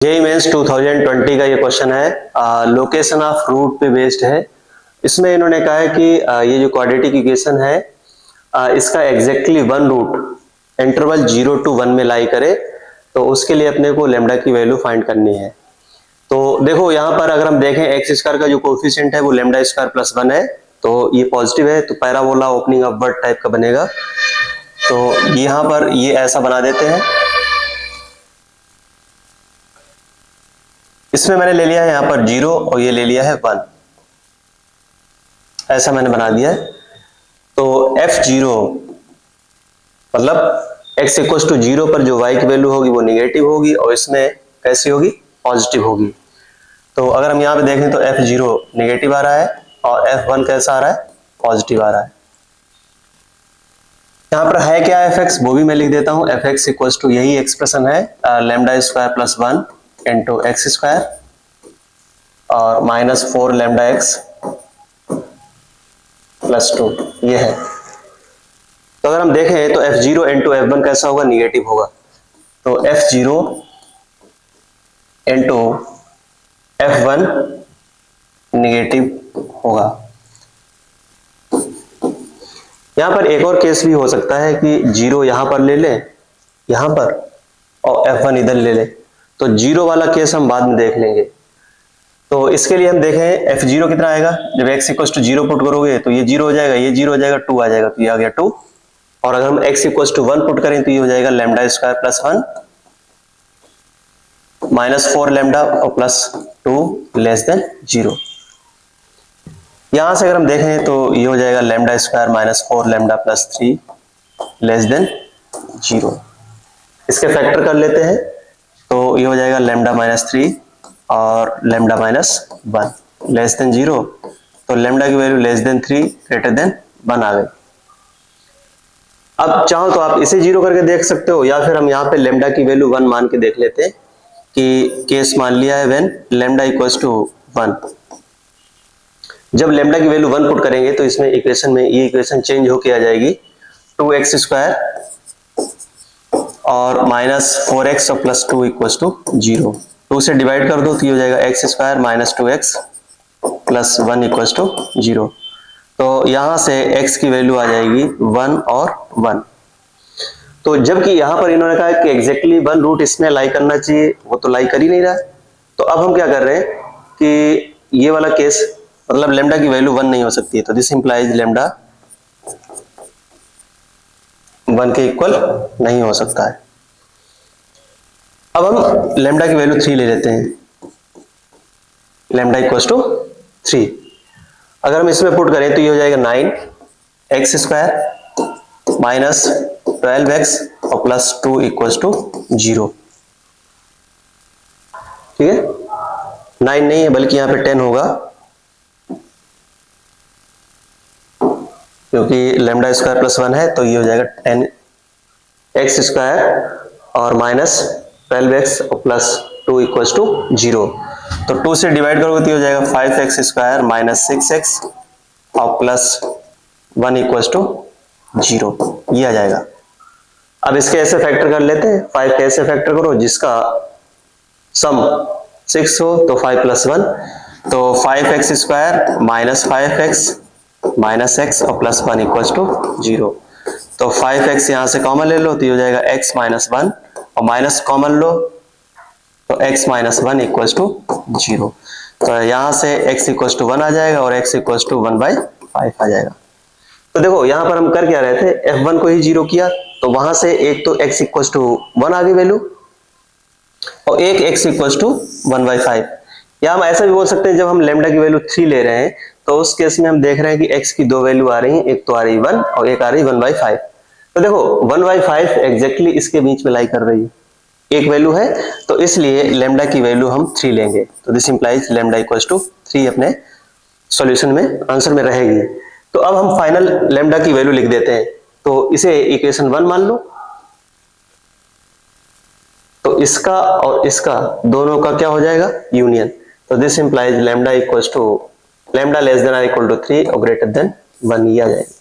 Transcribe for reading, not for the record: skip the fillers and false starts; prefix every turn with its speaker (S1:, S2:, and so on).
S1: JEE mains 2020 का ये question है, लोकेशन ऑफ रूट पे बेस्ड है। इसमें इन्होंने कहा है कि ये जो क्वाड्रेटिक इक्वेशन है इसका exactly one root interval 0 to 1 में लाई करे, तो उसके लिए अपने को लेमडा की वैल्यू फाइंड करनी है। तो देखो यहाँ पर अगर हम देखें एक्स स्क्वायर का जो कोफिशिएंट है वो लेमडा स्क्वायर प्लस 1 है, तो ये पॉजिटिव है, तो पैराबोला ओपनिंग अपवर्ड टाइप का बनेगा। तो यहाँ पर ये ऐसा बना देते हैं। इसमें मैंने ले लिया है यहाँ पर 0 और ये ले लिया है 1, ऐसा मैंने बना दिया है। तो f0 मतलब x इक्वल टू 0 पर जो y की वैल्यू होगी वो निगेटिव होगी और इसमें कैसी होगी, पॉजिटिव होगी। तो अगर हम यहाँ पे देखें तो f0 निगेटिव आ रहा है और f1 कैसा आ रहा है, पॉजिटिव आ रहा है। यहाँ पर है क्या fx, वो भी मैं लिख देता हूँ। fx इक्वल टू यही एक्सप्रेशन है lambda square plus 1 into x square और माइनस 4 लेमडा एक्स प्लस 2, ये है। तो अगर हम देखें तो f0 इंटू f1 कैसा होगा, निगेटिव होगा। तो f0 इंटू f1 निगेटिव होगा। यहां पर एक और केस भी हो सकता है कि 0 यहां पर ले ले यहां पर और f1 इधर ले ले, तो 0 वाला केस हम बाद में देख लेंगे। तो इसके लिए हम देखें f0 कितना आएगा, जब x इक्वल टू 0 पुट करोगे तो ये 0 हो जाएगा, ये 0 हो जाएगा, 2 आ जाएगा, तो ये आ गया 2। और अगर हम x इक्वल टू 1 पुट करें तो ये हो जाएगा lambda square plus 1 minus 4 lambda और प्लस 2 लेस देन 0। यहां से अगर हम देखें तो ये हो जाएगा lambda square minus 4 lambda plus 3 less than 0। इसके फैक्टर कर लेते हैं तो ये हो जाएगा लेमडा माइनस 3 और लेमडा माइनस 1 लेस देन 0। तो लेमडा की value less than 3 greater than 1 आ गई। अब चाहो तो आप इसे 0 करके देख सकते हो, या फिर हम यहाँ पे लेमडा की वैल्यू 1 मान के देख लेते हैं कि केस मान लिया है व्हेन लेमडा इक्वल्स टू 1। जब लेमडा की वैल्यू 1 पुट करेंगे तो इसमें इक्वेशन में ये इक्वेशन चेंज होके आ जाएगी 2x स्क्वायर और माइनस 4x और प्लस 2 इक्वल्स टू 0। 2 से डिवाइड कर दो तो ये हो जाएगा x square minus 2x plus 1 equals to 0। तो यहां से x की वैल्यू आ जाएगी 1 और 1। तो जबकि यहां पर इन्होंने कहा कि एग्जैक्टली 1 रूट इसमें लाई करना चाहिए, वो तो लाई कर ही नहीं रहा। तो अब हम क्या कर रहे हैं कि ये वाला केस मतलब लेमडा की वैल्यू 1 नहीं हो सकती है, तो दिस इंप्लाइज लेमडा 1 के इक्वल नहीं हो सकता है। अब हम लेमडा की वैल्यू 3 ले लेते हैं, लेमडा इक्वल टू 3। अगर हम इसमें पुट करें तो ये हो जाएगा 9x स्क्वायर माइनस 12x और प्लस 2 इक्वल टू 0। ठीक है, 9 नहीं है बल्कि यहां पे 10 होगा, क्योंकि लेमडा स्क्वायर प्लस 1 है, तो ये हो जाएगा 10x स्क्वायर और माइनस 12x और प्लस 2 इक्वल टू 0। तो 2 से डिवाइड करोगे तो ये हो जाएगा 5x स्क्वायर माइनस 6x और प्लस 1 इक्वल टू 0, ये आ जाएगा। अब इसके ऐसे फैक्टर कर लेते हैं, 5 के ऐसे फैक्टर करो जिसका सम 6 हो, तो 5 प्लस 1 तो 5x square minus 5x minus x और प्लस 1 इक्वल टू 0। तो 5x यहां से कॉमन ले लो तो ये हो जाएगा x माइनस 1 और माइनस कॉमन लो तो x माइनस 1 इक्वल टू 0। तो यहां से x इक्वल टू 1 आ जाएगा और x इक्वल टू 1/5 आ जाएगा। तो देखो यहां पर हम कर क्या रहे थे, f1 को ही 0 किया, तो वहां से एक तो x इक्वल टू 1 आ गई वैल्यू और एक x इक्वल टू 1/5। या हम ऐसा भी बोल सकते हैं जब हम लेमडा की वैल्यू 3 ले रहे हैं तो उस केस में हम देख रहे हैं कि x की 2 वैल्यू आ रही हैं, एक तो आ रही 1 और एक आ रही 1/5। तो देखो 1/5 एग्जैक्टली इसके बीच में लाई कर रही है, एक वैल्यू है, तो इसलिए लेमडा की वैल्यू हम 3 लेंगे। तो this implies lambda equals to 3 अपने सॉल्यूशन में आंसर में रहेगी। तो अब हम फाइनल लेमडा की वैल्यू लिख देते हैं, तो इसे इक्वेशन 1 मान लो। तो इसका और इसका दोनों का क्या हो जाएगा, यूनियन। तो this implies lambda equals to lambda less than और इक्वल टू 3 और ग्रेटर देन 1, ये आ जाएगा।